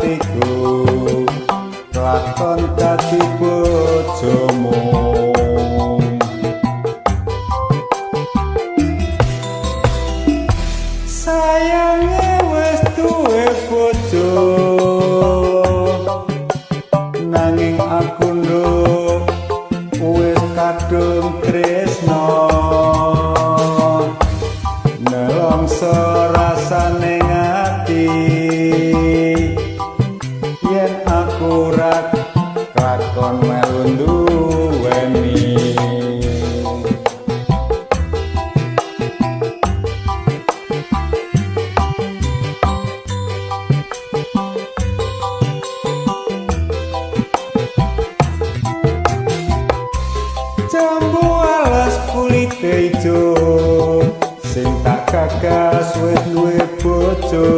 atiku lakon dadi bojomu. Sayange wis duwe bojo nanging aku nduk wis kadung tresno nelongso rasane ngati yen aku rak lakon melu duweni. Jambu alas kulit ijo sing tak gagas wis duwe bojo,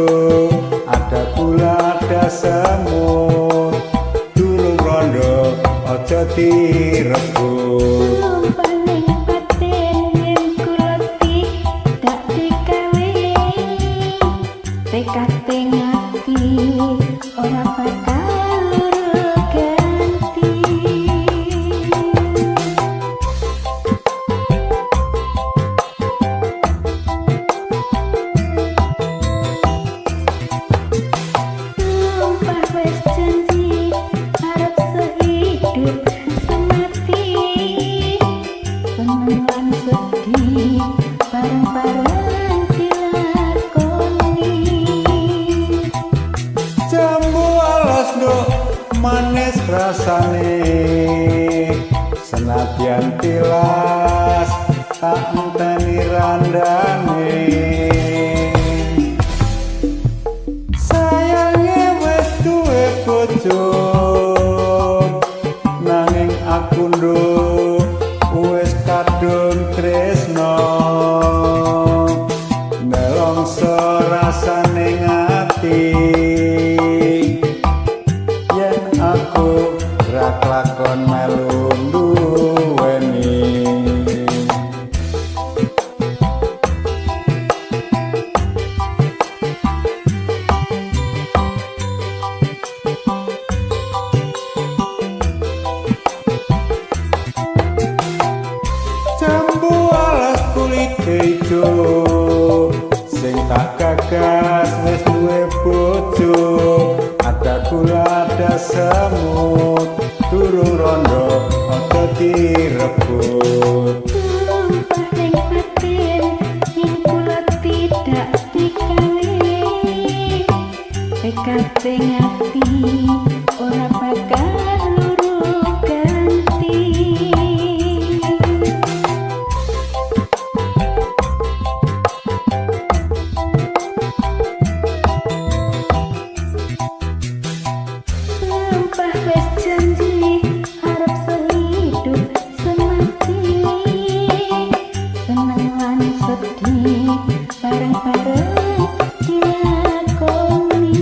ada gula ada semut durung rondo aja direbut. Paling paten yen kulati dak dikawini tekad ngati ora bakal loro ganti. Sumpah wis janji arep sehidup semati, seneng lan sedih bareng-bareng dilakoni. Jambu alas nduk manis rasane senadyan tilas tak enteni randane. Sayange wis duwe bojo nanging aku nduk wis kadung tresno nelongso rasane ngati yen aku rak lakon melu duweni. Jambu alas kulit ijo sing tak gagas wis duwe bojo, ada gula ada semut durung rondo aja direbut. Sumpah ning batin yen kula tidak dikawini tekad ngati ora bakal loro ganti. Sumpah wis janji arep sehidup semati, seneng lan sedih bareng-bareng dilakoni.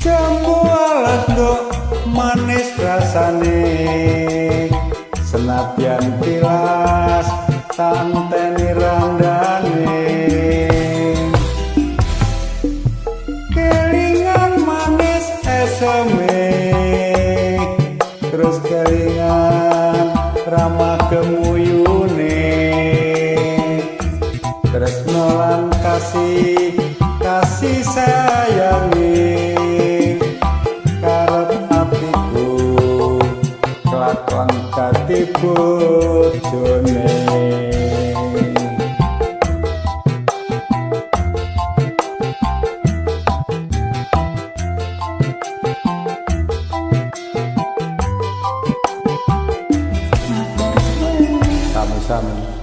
Jambu alas nduk manis rasane senadyan tilas tak enteni randane. Kelingan manis eseme terus kelingan ramah kemuyune tresno lan kasih sayangi karep atiku kelakon dadi bojone. Sami-sami.